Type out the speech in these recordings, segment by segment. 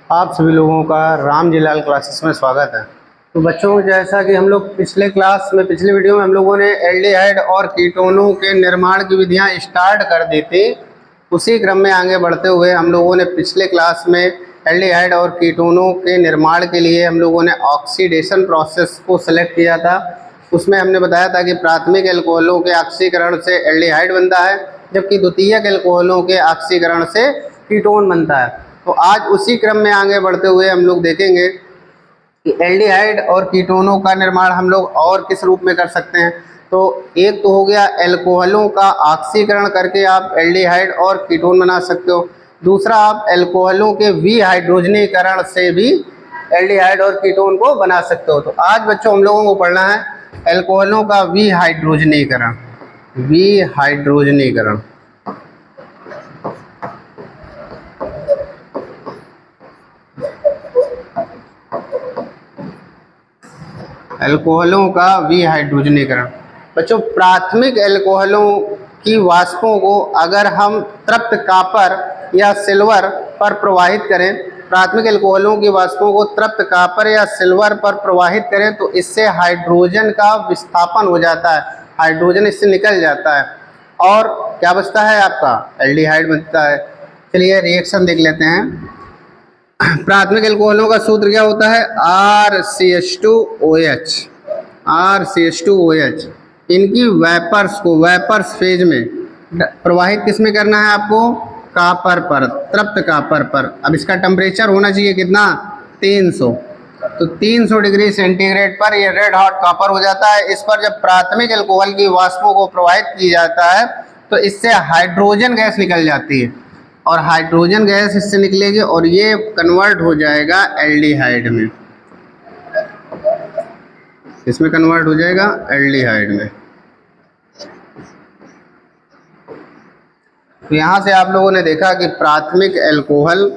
आप सभी लोगों का राम जी लाल क्लासेस में स्वागत है। तो बच्चों, जैसा कि हम लोग पिछले वीडियो में हम लोगों ने एल्डिहाइड और कीटोनों के निर्माण की विधियां स्टार्ट कर दी थी। उसी क्रम में आगे बढ़ते हुए हम लोगों ने पिछले क्लास में एल्डिहाइड और कीटोनों के निर्माण के लिए हम लोगों ने ऑक्सीडेशन प्रोसेस को सेलेक्ट किया था। उसमें हमने बताया था कि प्राथमिक एल्कोहलों के ऑक्सीकरण से एल्डिहाइड बनता है, जबकि द्वितीयक एल्कोहलों के ऑक्सीकरण से कीटोन बनता है। तो आज उसी क्रम में आगे बढ़ते हुए हम लोग देखेंगे कि एल्डिहाइड और कीटोनों का निर्माण हम लोग और किस रूप में कर सकते हैं। तो एक तो हो गया एल्कोहलों का ऑक्सीकरण करके आप एल्डिहाइड और कीटोन बना सकते हो। दूसरा, आप एल्कोहलों के विहाइड्रोजनीकरण से भी एल्डिहाइड और कीटोन को बना सकते हो। तो आज बच्चों हम लोगों को पढ़ना है एल्कोहलों का विहाइड्रोजनीकरण। विहाइड्रोजनीकरण एल्कोहलों का विहाइड्रोजनीकरण। बच्चों, प्राथमिक एल्कोहलों की वाष्पों को अगर हम तृप्त कापर या सिल्वर पर प्रवाहित करें, प्राथमिक एल्कोहलों की वाष्पों को तृप्त कापर या सिल्वर पर प्रवाहित करें तो इससे हाइड्रोजन का विस्थापन हो जाता है, हाइड्रोजन इससे निकल जाता है और क्या बचता है आपका एल्डिहाइड बनता है। चलिए रिएक्शन देख लेते हैं। प्राथमिक एल्कोहलों का सूत्र क्या होता है? RCH2OH। RCH2OH इनकी वेपर्स फेज में प्रवाहित किस में करना है आपको? कापर पर, तृप्त कापर पर। अब इसका टेम्परेचर होना चाहिए कितना? 300। तो 300 डिग्री सेंटीग्रेड पर ये रेड हॉट कापर हो जाता है। इस पर जब प्राथमिक एल्कोहल की वाष्पों को प्रवाहित किया जाता है तो इससे हाइड्रोजन गैस निकल जाती है और हाइड्रोजन गैस इससे निकलेगी और ये कन्वर्ट हो जाएगा एल्डिहाइड में। इसमें कन्वर्ट हो जाएगा एल्डिहाइड में। तो यहाँ से आप लोगों ने देखा कि प्राथमिक एल्कोहल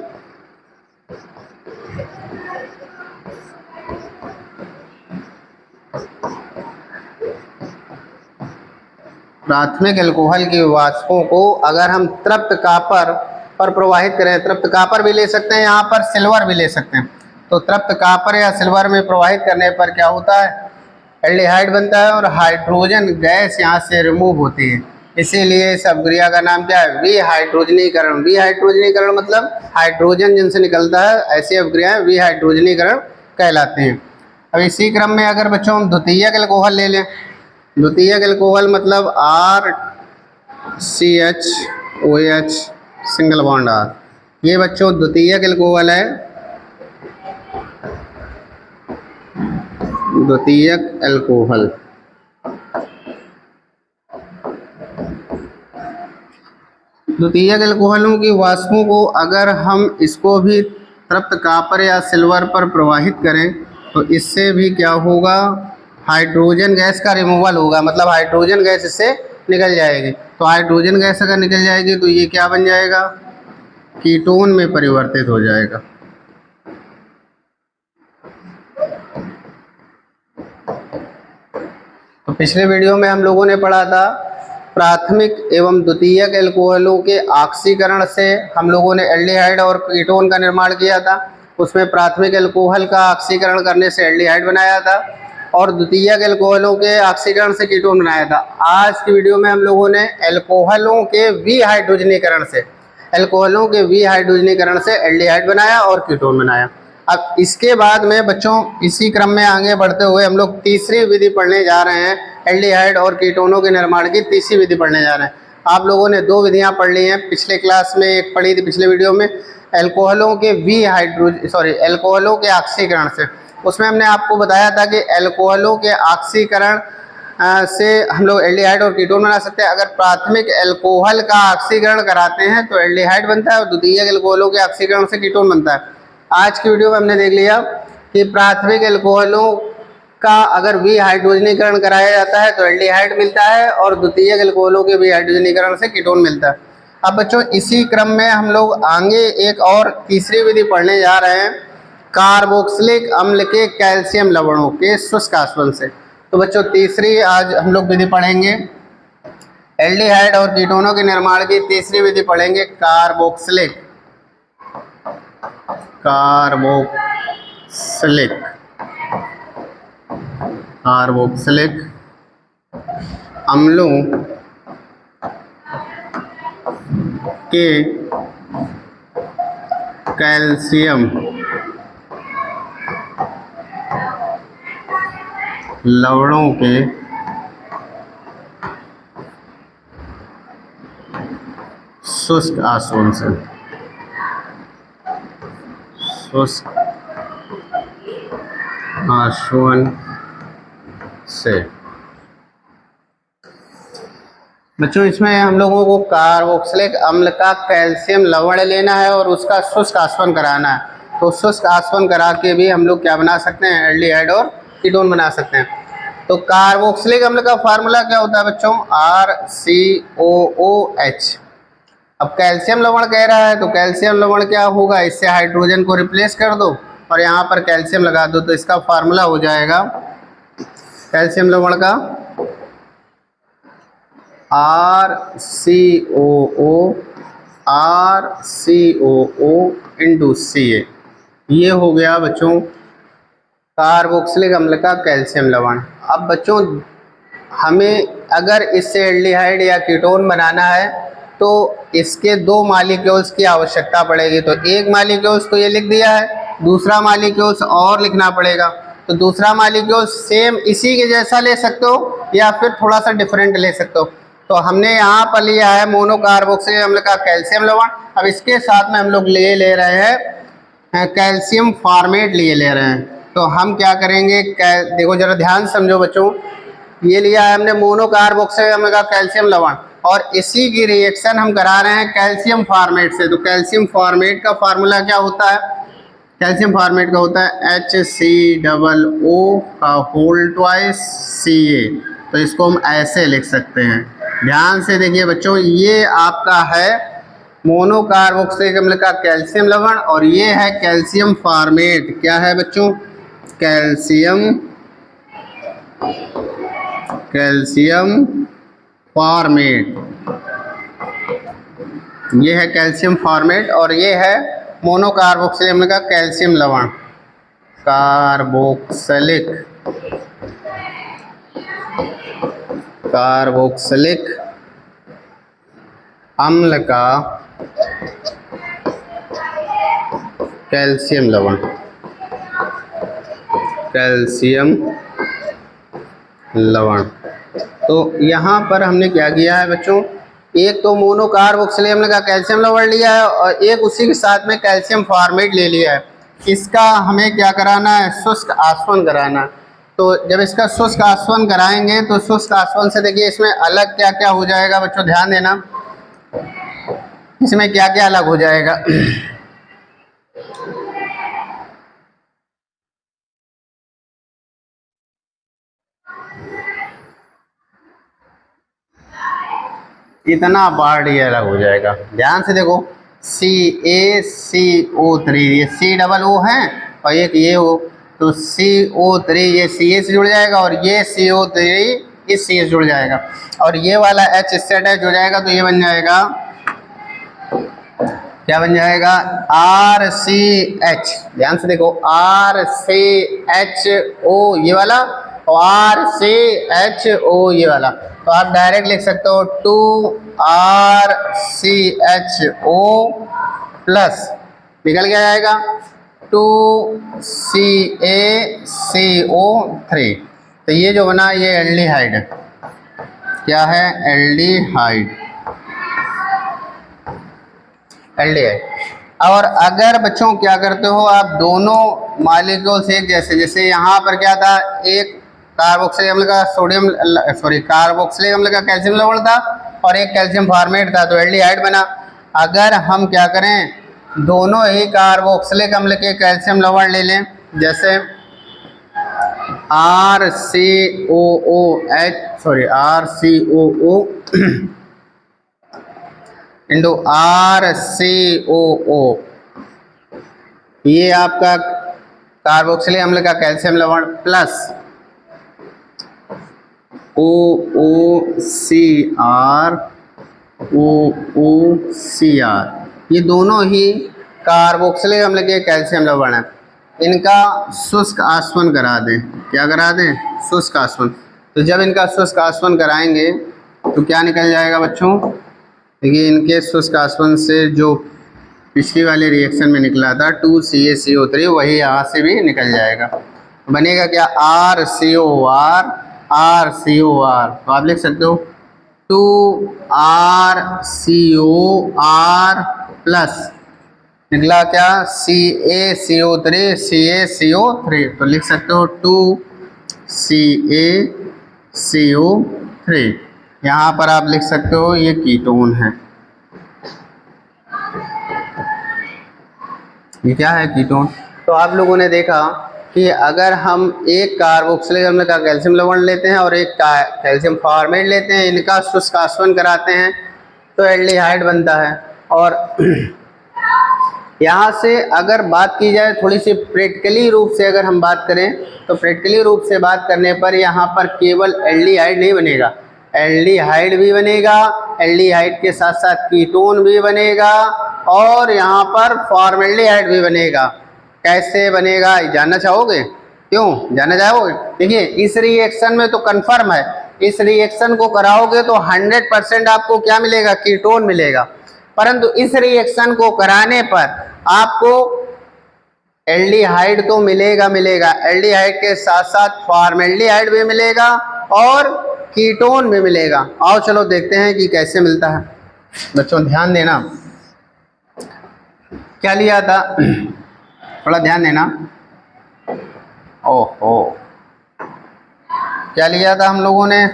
की वाष्पों को अगर हम तृप्त कापर पर प्रवाहित करें, तृप्त कापर भी ले सकते हैं, यहाँ पर सिल्वर भी ले सकते हैं। तो तृप्त कापर या सिल्वर में प्रवाहित करने पर क्या होता है? एल्डिहाइड बनता है और हाइड्रोजन गैस यहाँ से रिमूव होती है। इसीलिए इस अभिक्रिया का नाम क्या है? विहाइड्रोजनीकरण। विहाइड्रोजनीकरण मतलब हाइड्रोजन जिनसे निकलता है, ऐसी अभिक्रियाएं विहाइड्रोजनीकरण कहलाते हैं। अब इसी क्रम में अगर बच्चों हम द्वितीयक एल्कोहल ले लें, द्वितीयक एल्कोहल मतलब RCHOH सिंगल बॉन्ड R। ये बच्चों द्वितीयक एल्कोहल है। द्वितीयक एल्कोहल द्वितीयक एल्कोहलों की वाष्पों को अगर हम इसको भी तृप्त कापर या सिल्वर पर प्रवाहित करें तो इससे भी क्या होगा? हाइड्रोजन गैस का रिमूवल होगा, मतलब हाइड्रोजन गैस इससे निकल जाएगी। तो हाइड्रोजन गैस अगर निकल जाएगी तो ये क्या बन जाएगा? कीटोन में परिवर्तित हो जाएगा। तो पिछले वीडियो में हम लोगों ने पढ़ा था प्राथमिक एवं द्वितीयक एल्कोहलों के ऑक्सीकरण से हम लोगों ने एल्डिहाइड और कीटोन का निर्माण किया था। उसमें प्राथमिक एल्कोहल का ऑक्सीकरण करने से एल्डिहाइड बनाया था और द्वितीयक एल्कोहलों के ऑक्सीकरण से कीटोन बनाया था। आज की वीडियो में हम लोगों ने एल्कोहलों के विहाइड्रोजनीकरण से एल्डिहाइड बनाया और कीटोन बनाया। अब इसके बाद में बच्चों इसी क्रम में आगे बढ़ते हुए हम लोग तीसरी विधि पढ़ने जा रहे हैं। एल्डिहाइड और कीटोनों के निर्माण की तीसरी विधि पढ़ने जा रहे हैं। आप लोगों ने दो विधियां पढ़ ली हैं। पिछले क्लास में एक पढ़ी थी, पिछले वीडियो में एल्कोहलों के ऑक्सीकरण से। उसमें हमने आपको बताया था कि एल्कोहलों के ऑक्सीकरण से हम लोग एल्डिहाइड और कीटोन बना सकते हैं। अगर प्राथमिक एल्कोहल का ऑक्सीकरण कराते हैं तो एल्डिहाइड बनता है और द्वितीयक एल्कोहलों के ऑक्सीकरण से कीटोन बनता है। आज की वीडियो में हमने देख लिया कि प्राथमिक एल्कोहलों का अगर विहाइड्रोजनीकरण कराया जाता है तो एल्डिहाइड मिलता है और द्वितीयक एल्कोहलों के विहाइड्रोजनीकरण से कीटोन मिलता है। अब बच्चों इसी क्रम में हम लोग आगे एक और तीसरी विधि पढ़ने जा रहे हैं, कार्बोक्सिलिक अम्ल के कैल्शियम लवणों के शुष्क आसवन से। तो बच्चों तीसरी आज हम लोग विधि पढ़ेंगे, एल्डिहाइड और कीटोनों के निर्माण की तीसरी विधि पढ़ेंगे, कार्बोक्सिलिक अम्लों के कैल्शियम लवणों के शुष्क आसवन से बच्चों, इसमें हम लोगों को कार्बोक्सिलिक अम्ल का कैल्शियम लवण लेना है और उसका शुष्क आसवन कराना है। तो शुष्क आसवन करा के भी हम लोग क्या बना सकते हैं, एल्डिहाइड और कीटोन बना सकते हैं। तो कार्बोक्सिलिक अम्ल का फार्मूला क्या होता है बच्चों, RCOOH। अब कैल्शियम लवण कह रहा है तो कैल्शियम लवण क्या होगा, इससे हाइड्रोजन को रिप्लेस कर दो और यहाँ पर कैल्शियम लगा दो, तो इसका फार्मूला हो जाएगा कैल्शियम लवण का RCOO इंटू Ca। ये हो गया बच्चों कार्बोक्सिलिक अम्ल का कैल्शियम लवण। अब बच्चों हमें अगर इससे एल्डिहाइड या कीटोन बनाना है तो इसके 2 मॉलिक्यूल्स की आवश्यकता पड़ेगी। तो एक मॉलिक्यूल्स तो ये लिख दिया है, दूसरा मॉलिक्यूल्स और लिखना पड़ेगा। तो दूसरा मॉलिक्यूल सेम इसी के जैसा ले सकते हो या फिर थोड़ा सा डिफरेंट ले सकते हो। तो हमने यहाँ पर लिया है मोनोकार्बोक्सिलिक अम्ल का कैल्शियम लवण। अब इसके साथ में हम लोग ले रहे हैं कैल्शियम फॉर्मेट ले रहे हैं। तो हम क्या करेंगे, देखो जरा ध्यान समझो बच्चों, ये लिया है हमने मोनोकार्बोक्सिलिक अम्ल का कैल्शियम लवण और इसी की रिएक्शन हम करा रहे हैं कैल्शियम फॉर्मेट से। तो कैल्शियम फॉर्मेट का फार्मूला क्या होता है, कैल्शियम फॉर्मेट का होता है HCOO का होल ट्वाइस Ca। तो इसको हम ऐसे लिख सकते हैं। ध्यान से देखिए बच्चों, ये आपका है मोनोकार्बोक्सिलिक अम्ल का कैल्शियम लवण और ये है कैल्शियम फॉर्मेट। क्या है बच्चों, कैल्शियम फॉर्मेट। ये है कैल्शियम फॉर्मेट और ये है मोनोकार्बोक्सिलिक अम्ल का कैल्शियम लवण। कार्बोक्सिलिक अम्ल का कैल्शियम लवण, तो यहाँ पर हमने क्या किया है बच्चों, एक तो मोनोकार्बोक्सिलिक अम्ल का कैल्शियम लवण लिया है और एक उसी के साथ में कैल्शियम फॉर्मेट ले लिया है। इसका हमें क्या कराना है, शुष्क आसवन कराना है। तो जब इसका शुष्क आसवन कराएंगे तो शुष्क आसवन से देखिए इसमें अलग क्या क्या हो जाएगा बच्चों, ध्यान देना, इसमें क्या क्या अलग हो जाएगा। इतना पार्ट ये अलग हो जाएगा। ध्यान से देखो, CaCO3 ये COO है और एक ये हो, तो CO3 ये Ca से जुड़ जाएगा और ये CO3 इस C से जुड़ जाएगा और ये वाला H इससे अटैच हो जाएगा। तो ये बन जाएगा, क्या बन जाएगा, RCH। ध्यान से देखो, RCHO ये वाला और RCHO ये वाला। तो आप डायरेक्ट लिख सकते हो 2RCHO प्लस निकल क्या जाएगा 2CaCO3। तो ये जो बना ये एल्डिहाइड है। क्या है, एल्डिहाइड। और अगर बच्चों क्या करते हो आप, दोनों मॉलिक्यूल्स एक जैसे, जैसे यहाँ पर क्या था, एक कार्बोक्सिलिक अम्ल का कार्बोक्सिलिक अम्ल का कैल्शियम लवण था और एक कैल्शियम फॉर्मेट था, तो एल्डिहाइड बना। अगर हम क्या करें, दोनों ही कार्बोक्सिलिक अम्ल के कैल्शियम लवण ले लें, जैसे RCOO इंटू RCOO, ये आपका कार्बोक्सिलिक अम्ल का कैल्शियम लवण प्लस OOCR, ये दोनों ही कार्बोक्सिलिक अम्ल के कैल्शियम लवण है, इनका शुष्क आसवन करा दें। क्या करा दें? शुष्क आसवन। तो जब इनका शुष्क आसवन कराएंगे तो क्या निकल जाएगा बच्चों? देखिए इनके शुष्क आसवन से जो पिछली वाले रिएक्शन में निकला था 2CaCO3 वही यहाँ से भी निकल जाएगा। बनेगा क्या? RCOR RCOR। तो आप लिख सकते हो 2RCOR प्लस निकला क्या? CaCO3 तो लिख सकते हो 2CaCO3। यहाँ पर आप लिख सकते हो ये कीटोन है। ये क्या है? कीटोन। तो आप लोगों ने देखा कि अगर हम एक कार्बोक्सिलिक अम्ल का कैल्शियम लवण लेते हैं और एक कैल्शियम फॉर्मेट लेते हैं, इनका शुष्क आसवन कराते हैं तो एल्डिहाइड बनता है। और यहाँ से अगर बात की जाए थोड़ी सी प्रैक्टिकली रूप से, अगर हम बात करें तो प्रैक्टिकली रूप से बात करने पर यहाँ पर केवल एल्डिहाइड नहीं बनेगा, एल्डिहाइड भी बनेगा, एल्डिहाइड के साथ साथ कीटोन भी बनेगा और यहाँ पर फॉर्मेल्डिहाइड भी बनेगा। कैसे बनेगा जानना चाहोगे? क्यों जानना चाहोगे? देखिए इस रिएक्शन में तो कंफर्म है, इस रिएक्शन को कराओगे तो 100% आपको क्या मिलेगा? कीटोन मिलेगा। परंतु इस रिएक्शन को कराने पर आपको एल्डिहाइड तो मिलेगा, एल्डिहाइड के साथ साथ फॉर्मेल्डिहाइड भी मिलेगा और कीटोन भी मिलेगा। आओ चलो देखते हैं कि कैसे मिलता है। बच्चों ध्यान देना, क्या लिया था? थोड़ा ध्यान देना। ओहो, क्या लिया था हम लोगों ने?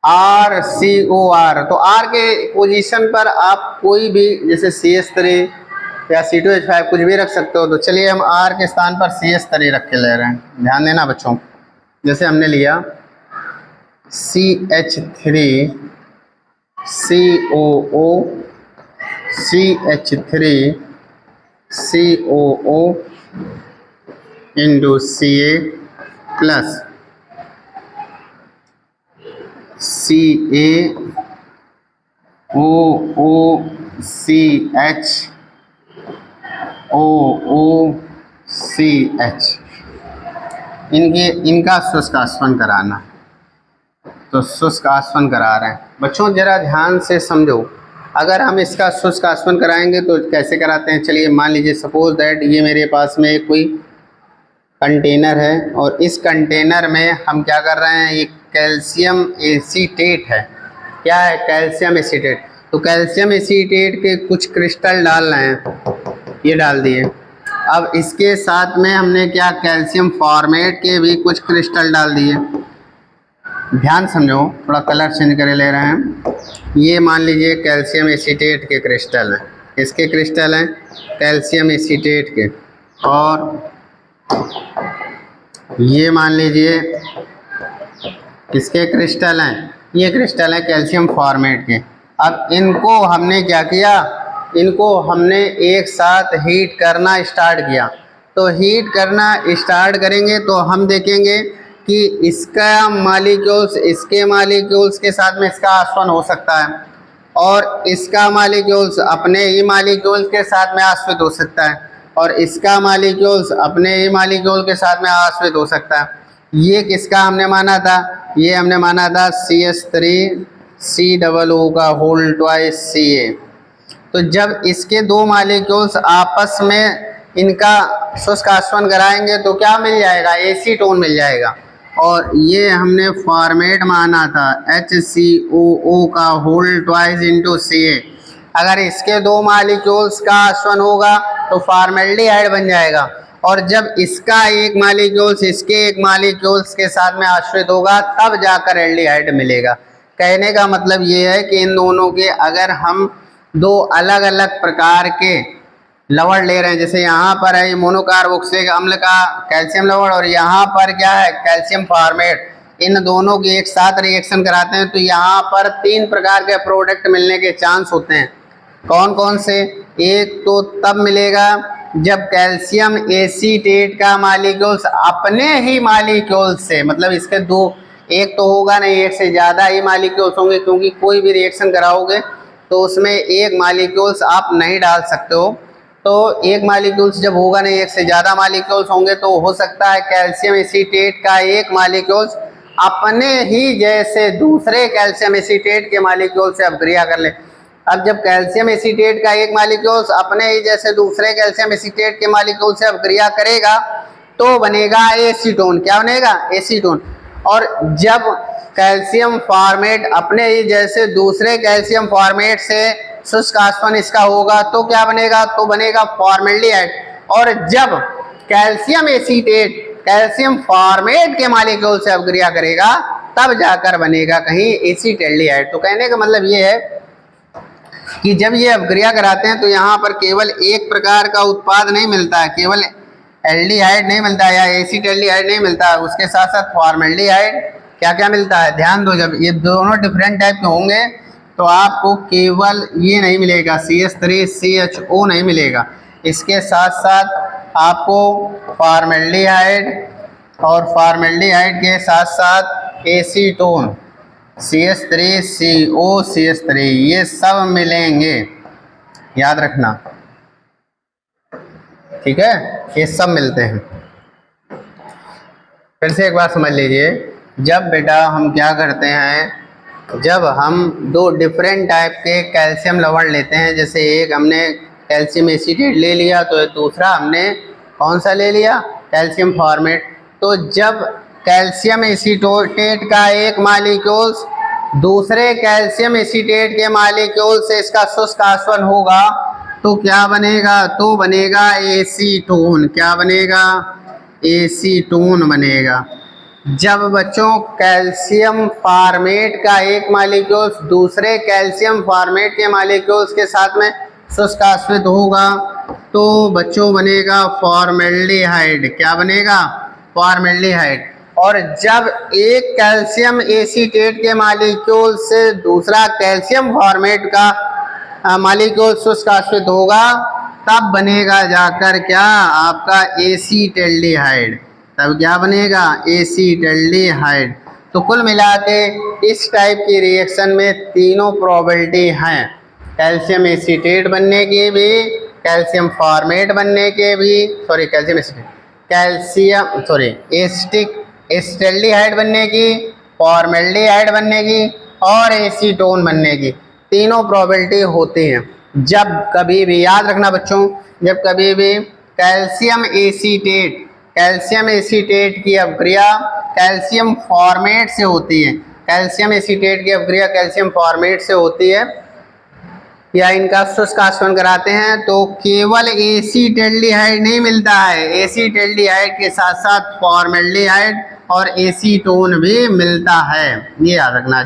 RCOR। तो R के पोजीशन पर आप कोई भी जैसे CH3 या C2H5 कुछ भी रख सकते हो। तो चलिए हम R के स्थान पर CH3 रख के ले रहे हैं। ध्यान देना बच्चों, जैसे हमने लिया CH3 COO CH3 COO into Ca plus CaOOCH OOCH इनका शुष्क आसवन कराना। तो शुष्क आसवन करा रहे हैं बच्चों, जरा ध्यान से समझो। अगर हम इसका शुष्क आसवन कराएंगे तो कैसे कराते हैं? चलिए मान लीजिए सपोज दैट ये मेरे पास में एक कोई कंटेनर है और इस कंटेनर में हम क्या कर रहे हैं? एक कैल्शियम एसीटेट है। क्या है? Calcium acetate. तो कैल्शियम एसीटेट के कुछ क्रिस्टल डाल रहे हैं, ये डाल दिए। अब इसके साथ में हमने क्या? कैल्शियम फॉर्मेट के भी कुछ क्रिस्टल डाल दिए। ध्यान समझो, थोड़ा कलर चेंज करे ले रहे हैं। ये मान लीजिए कैल्शियम एसीटेट के क्रिस्टल हैं, इसके क्रिस्टल हैं कैल्शियम एसीटेट के। और ये मान लीजिए किसके क्रिस्टल हैं? ये क्रिस्टल है कैल्शियम फॉर्मेट के। अब इनको हमने क्या किया? इनको हमने एक साथ हीट करना स्टार्ट किया। तो हीट करना स्टार्ट करेंगे तो हम देखेंगे कि इसका मालिक्यूल्स इसके मालिक्यूल्स के साथ में इसका आसवन हो सकता है और इसका मालिक्यूल्स अपने ही मालिक्यूल्स के साथ में आश्रित हो सकता है और इसका मालिक्यूल्स अपने ही मालिक्यूल के साथ में आश्रित हो सकता है। ये किसका हमने माना था? ये हमने माना था CH3COO का होल ट्वाइस Ca। तो जब इसके दो मालिक्यूल्स आपस में इनका शुष्क आसवन कराएंगे तो क्या मिल जाएगा? एसीटोन मिल जाएगा। और ये हमने फॉर्मेट माना था HCOO का होल ट्वाइस इंटू Ca। अगर इसके दो मालिक्यूल्स का आसवन होगा तो फॉर्मेल्डिहाइड बन जाएगा और जब इसका एक मालिक्यूल्स इसके एक मालिक्यूल्स के साथ में आश्रित होगा तब जाकर एल्डिहाइड मिलेगा। कहने का मतलब ये है कि इन दोनों के अगर हम दो अलग अलग प्रकार के लवण ले रहे हैं, जैसे यहाँ पर है मोनोकार्बोक्सिलिक अम्ल का कैल्शियम लवण और यहाँ पर क्या है? Calcium formate. इन दोनों की एक साथ रिएक्शन कराते हैं तो यहाँ पर 3 प्रकार के प्रोडक्ट मिलने के चांस होते हैं। कौन कौन से? एक तो तब मिलेगा जब कैल्शियम एसीटेट का मालिक्यूल्स अपने ही मालिक्यूल्स से, मतलब इसके दो, एक तो होगा नहीं, एक से ज़्यादा ही मालिक्यूल्स होंगे, क्योंकि कोई भी रिएक्शन कराओगे तो उसमें एक मालिक्यूल्स आप नहीं डाल सकते हो। तो एक मालिक्यूल्स जब होगा नहीं, एक से ज़्यादा मालिक्यूल्स होंगे तो हो सकता है कैल्शियम एसीटेट का एक मालिक्यूल्स अपने ही जैसे दूसरे कैल्शियम एसीटेट के मालिक्यूल से अपक्रिया कर ले। अब जब कैल्शियम एसीटेट का एक मालिक्यूल्स अपने ही जैसे दूसरे कैल्शियम एसीटेट के मालिक्यूल से अपक्रिया करेगा तो बनेगा एसीटोन। क्या बनेगा? एसीटोन। और जब कैल्शियम फॉर्मेट अपने ही जैसे दूसरे कैल्शियम फॉर्मेट से शुष्क आसवन इसका होगा तो क्या बनेगा? तो बनेगा फॉर्मेल्डिहाइड। और जब कैल्शियम एसीटेट कैल्शियम फॉर्मेट के मालिक्यूल से अपक्रिया करेगा तब जाकर बनेगा कहीं एसीटैल्डिहाइड। तो कहने का मतलब ये है कि जब ये अपक्रिया कराते हैं तो यहाँ पर केवल एक प्रकार का उत्पाद नहीं मिलता है, केवल एल्डिहाइड नहीं मिलता है या एसीटैल्डिहाइड नहीं मिलता है, उसके साथ साथ फॉर्मेल्डिहाइड क्या क्या मिलता है। ध्यान दो, जब ये दोनों डिफरेंट टाइप के होंगे तो आपको केवल ये नहीं मिलेगा CH3CHO नहीं मिलेगा, इसके साथ साथ आपको फॉर्मेल्डिहाइड और फॉर्मेल्डिहाइड के साथ साथ एसीटोन CH3CO CH3 ये सब मिलेंगे, याद रखना, ठीक है, ये सब मिलते हैं। फिर से एक बार समझ लीजिए, जब बेटा हम क्या करते हैं, जब हम दो डिफरेंट टाइप के कैल्शियम लवण लेते हैं, जैसे एक हमने कैल्शियम एसीटेट ले लिया तो दूसरा हमने कौन सा ले लिया? Calcium formate. तो जब कैल्शियम एसीटेट का एक मालिक्यूल्स दूसरे कैल्शियम एसीटेट के मालिक्यूल से इसका शुष्क आसवन होगा तो क्या बनेगा? तो बनेगा एसीटोन। क्या बनेगा? एसीटोन बनेगा। जब बच्चों कैल्शियम फॉर्मेट का एक मालिक्यूल्स दूसरे कैल्शियम फॉर्मेट के मालिक्यूल्स के साथ में शुष्क आश्रित होगा तो बच्चों बनेगा फॉर्मेल्डिहाइड। क्या बनेगा? फॉर्मेल्डिहाइड। और जब एक कैल्शियम एसीटेट के मालिक्यूल से दूसरा कैल्शियम फॉर्मेट का मालिक्यूल शुष्क आश्रित होगा तब बनेगा जाकर क्या? आपका एसीटैल्डिहाइड। तब क्या बनेगा? एसीटैल्डिहाइड। तो कुल मिला के इस टाइप की रिएक्शन में तीनों प्रोबेबिलिटी हैं, कैल्शियम एसीटेट बनने की भी, कैल्शियम फॉर्मेट बनने के भी, एसिटिक बनने की, फॉर्मेल्डिहाइड बनने की और एसीटोन बनने की, तीनों प्रोबेबिलिटी होती हैं। जब कभी भी याद रखना बच्चों, जब कभी भी कैल्शियम एसीटेट की अपक्रिया कैल्शियम फॉर्मेट से होती है, कैल्शियम एसीटेट की अपक्रिया कैल्शियम फॉर्मेट से होती है या इनका शुष्क आसवन कराते हैं तो केवल एसीटैल्डिहाइड नहीं मिलता है, एसीटैल्डिहाइड के साथ साथ फॉर्मेल्डिहाइड और एसीटोन भी मिलता है, ये याद रखना।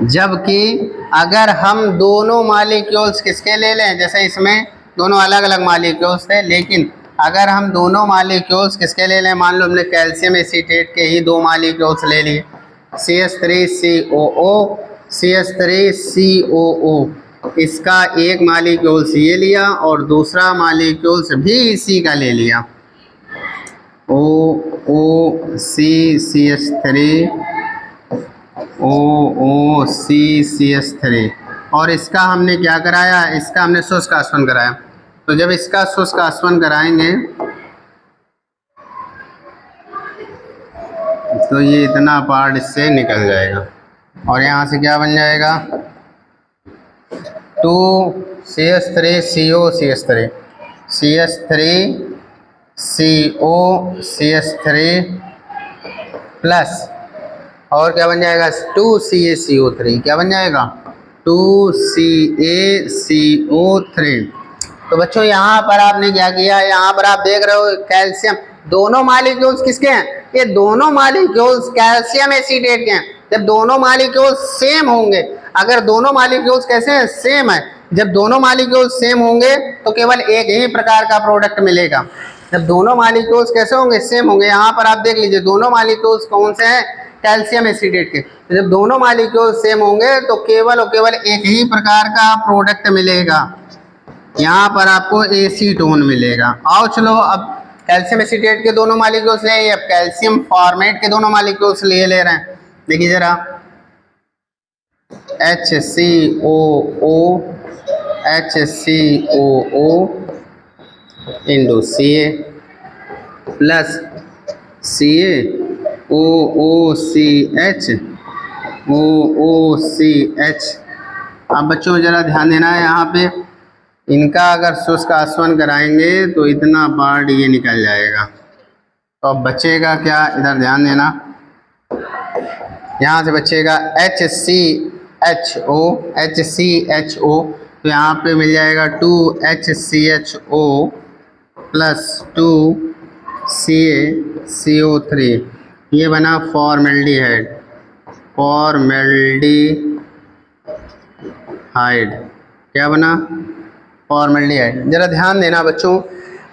जबकि अगर हम दोनों मालिक्यूल्स किसके ले लें, जैसे इसमें दोनों अलग अलग मालिक्यूल्स थे, लेकिन अगर हम दोनों मालिक्यूल्स किसके ले लें, मान लो हमने कैल्शियम एसीटेट के ही दो मालिक्यूल्स ले लिए, CH3COO, इसका एक मालिक्यूल्स ये लिया और दूसरा मालिक्यूल्स भी इसी का ले लिया, OOCCH3 और इसका हमने क्या कराया? इसका हमने शुष्क आसवन कराया। तो जब इसका शुष्क आसवन कराएंगे तो ये इतना पार्ट इससे निकल जाएगा और यहाँ से क्या बन जाएगा? 2CH3CO प्लस और क्या बन जाएगा? 2CaCO3। क्या बन जाएगा? 2CaCO3। तो बच्चों यहाँ पर आपने क्या किया? यहाँ पर आप देख रहे हो कैल्शियम, दोनों मालिक्यूल्स किसके हैं? ये दोनों मालिक्यूल्स कैल्शियम एसीटेट के हैं। जब दोनों मालिक्यूल्स सेम होंगे, अगर दोनों मालिक्यूल्स कैसे हैं? सेम है। जब दोनों मालिक्यूल्स सेम होंगे तो केवल एक ही प्रकार का प्रोडक्ट मिलेगा। जब दोनों मालिक्यूल्स कैसे होंगे? सेम होंगे। यहाँ पर आप देख लीजिए दोनों मालिक्यूल्स कौन से हैं? कैल्शियम एसीटेट के। तो जब दोनों मालिक्यूल्स सेम होंगे तो केवल और केवल एक ही प्रकार का प्रोडक्ट मिलेगा, यहाँ पर आपको एसीटोन मिलेगा। आओ चलो अब कैल्शियम एसीटेट के दोनों मालिक्यूल्स ले, अब कैल्शियम फॉर्मेट के दोनों मालिक्यूल्स ले रहे हैं। देखिए जरा, HCOO HCOO into CA plus CaOOCH OOCH। अब बच्चों ज़रा ध्यान देना है यहाँ पे, इनका अगर शुष्क आसवन कराएंगे तो इतना पार्ट ये निकल जाएगा। तो अब बचेगा क्या, इधर ध्यान देना, यहाँ से बचेगा HCHO तो यहाँ पे मिल जाएगा 2HCHO प्लस 2CaCO3, ये बना फॉर्मेल्डिहाइड। क्या बना, फॉर्मेल्डिहाइड। जरा ध्यान देना बच्चों,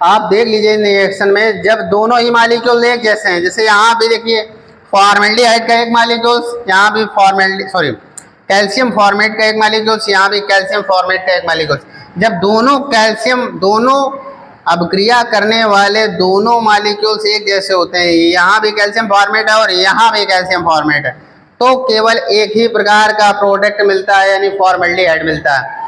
आप देख लीजिए रिएक्शन में जब दोनों ही मॉलिक्यूल एक जैसे हैं, जैसे यहाँ भी देखिए फॉर्मेल्डिहाइड का एक मॉलिक्यूल, यहाँ भी कैल्शियम फॉर्मेट का एक मॉलिक्यूल, यहाँ भी कैल्शियम फॉर्मेट का एक मॉलिक्यूल। जब दोनों अभिक्रिया करने वाले दोनों मॉलिक्यूल्स एक जैसे होते हैं, यहाँ भी कैल्शियम फॉर्मेट है और यहाँ भी कैल्शियम फॉर्मेट है, तो केवल एक ही प्रकार का प्रोडक्ट मिलता है, यानी फॉर्मेल्डिहाइड मिलता है।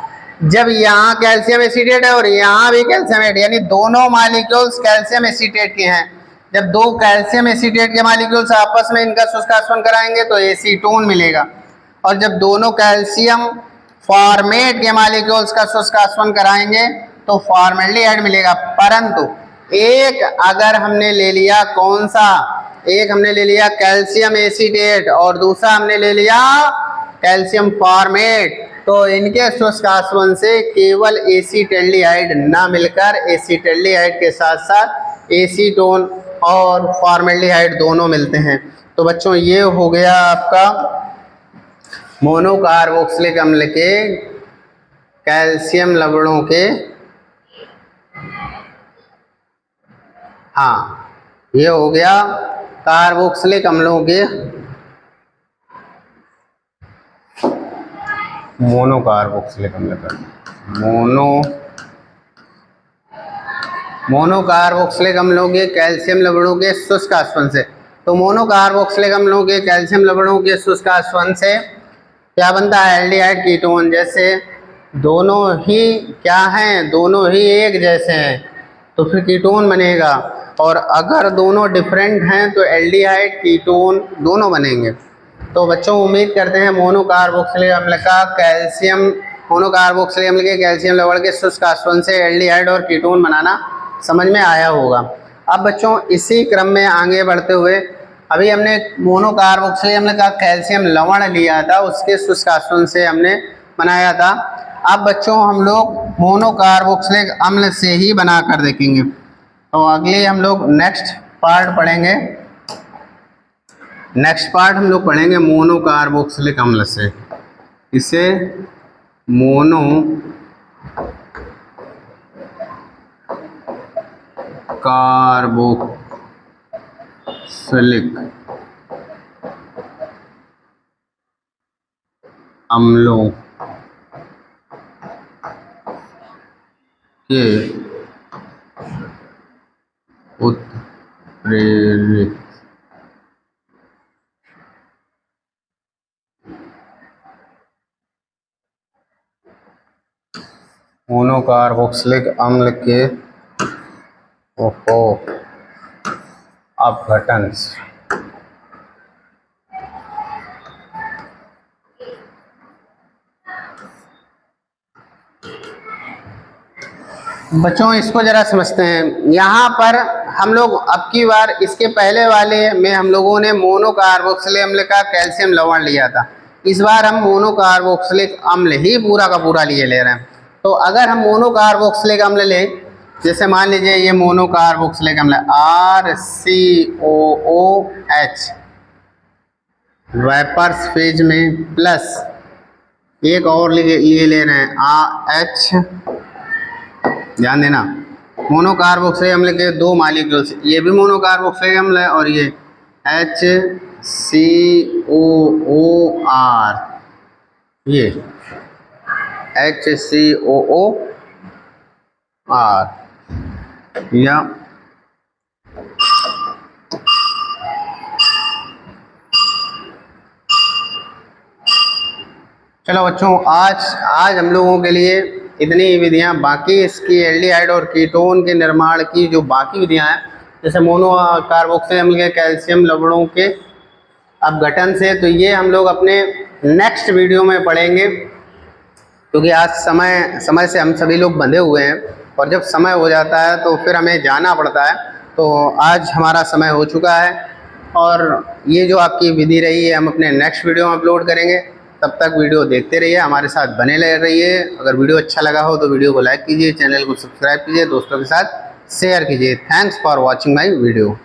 जब यहाँ कैल्शियम एसीटेट है और यहाँ भी कैल्शियम एट, यानी दोनों मॉलिक्यूल्स कैल्शियम एसीटेट के हैं, जब दो कैल्शियम एसीटेट के मॉलिक्यूल्स आपस में इनका शुष्काश्वन कराएंगे तो एसीटोन मिलेगा, और जब दोनों कैल्शियम फॉर्मेट के मॉलिक्यूल्स का शुष्काश्वन कराएंगे तो फॉर्मेल्डिहाइड मिलेगा। परंतु एक अगर हमने ले लिया कौन सा, एक हमने ले लिया कैल्शियम एसीटेट और दूसरा हमने ले लिया कैल्शियम फॉर्मेट, तो इनके शुष्काश्वन से केवल एसीटल्डिहाइड ना मिलकर एसीटल्डिहाइड के साथ साथ एसीटोन और फॉर्मेल्डिहाइड दोनों मिलते हैं। तो बच्चों ये हो गया आपका मोनोकार्बोक्सिलिक अम्ल के कैल्शियम लवणों के, हाँ ये हो गया कार्बोक्सिलिक अम्लों के मोनोकार्बोक्सिलिक अम्ल का मोनोकार्बोक्सिलिक अम्लों के कैल्शियम लवणों के शुष्क आसवन से। तो मोनोकार्बोक्सिलिक अम्लों के कैल्शियम लवणों के शुष्क आसवन से क्या बनता है, एल्डिहाइड कीटोन। जैसे दोनों ही क्या हैं, दोनों ही एक जैसे हैं तो फिर कीटोन बनेगा, और अगर दोनों डिफरेंट हैं तो एल्डिहाइड कीटोन दोनों बनेंगे। तो बच्चों उम्मीद करते हैं मोनोकार्बोक्सिलिक अम्ल के कैल्शियम लवण के शुष्क आसवन से एल्डिहाइड और कीटोन बनाना समझ में आया होगा। अब बच्चों इसी क्रम में आगे बढ़ते हुए, अभी हमने मोनोकार्बोक्सिलिक अम्ल का कैल्शियम लवण लिया था, उसके शुष्क आसवन से हमने बनाया था। अब बच्चों हम लोग मोनोकार्बोक्सिलिक अम्ल से ही बनाकर देखेंगे। तो अगले हम लोग नेक्स्ट पार्ट हम लोग पढ़ेंगे मोनोकार्बोक्सिलिक अम्ल से। इसे मोनोकार्बोक्सिलिक अम्लों के उत्प्रेरित मोनोकार्बोक्सिलिक अम्ल के अपघटन से। बच्चों इसको जरा समझते हैं। यहाँ पर हम लोग अब की बार, इसके पहले वाले में हम लोगों ने मोनोकार्बोक्सिलिक अम्ल का कैल्शियम लवण लिया था, इस बार हम मोनोकार्बोक्सिलिक अम्ल ही पूरा का पूरा ले रहे हैं। तो अगर हम मोनोकार्बोक्सिलिक अम्ल लें, जैसे मान लीजिए ये मोनोकार्बोक्सिलिक अम्ल RCOOH वेपर्स फेज में, प्लस एक और लिए ले रहे हैं AH, ध्यान देना मोनोकार्बोक्सिलिक अम्ल के दो मॉलिक्यूल्स, ये भी मोनोकार्बोक्सिलिक अम्ल है और ये HCOOR, ये HCOOR या चलो बच्चों, आज हम लोगों के लिए इतनी ही विधियाँ, बाकी इसकी एल्डिहाइड और कीटोन के निर्माण की जो बाकी विधियाँ हैं, जैसे मोनो कार्बोक्सिल अम्ल के कैल्शियम लवणों के अपघटन से, तो ये हम लोग अपने नेक्स्ट वीडियो में पढ़ेंगे, क्योंकि आज समय से हम सभी लोग बंधे हुए हैं और जब समय हो जाता है तो फिर हमें जाना पड़ता है। तो आज हमारा समय हो चुका है और ये जो आपकी विधि रही है हम अपने नेक्स्ट वीडियो में अपलोड करेंगे। तब तक वीडियो देखते रहिए, हमारे साथ बने रहिए। अगर वीडियो अच्छा लगा हो तो वीडियो को लाइक कीजिए, चैनल को सब्सक्राइब कीजिए, दोस्तों के साथ शेयर कीजिए। Thanks for watching my video.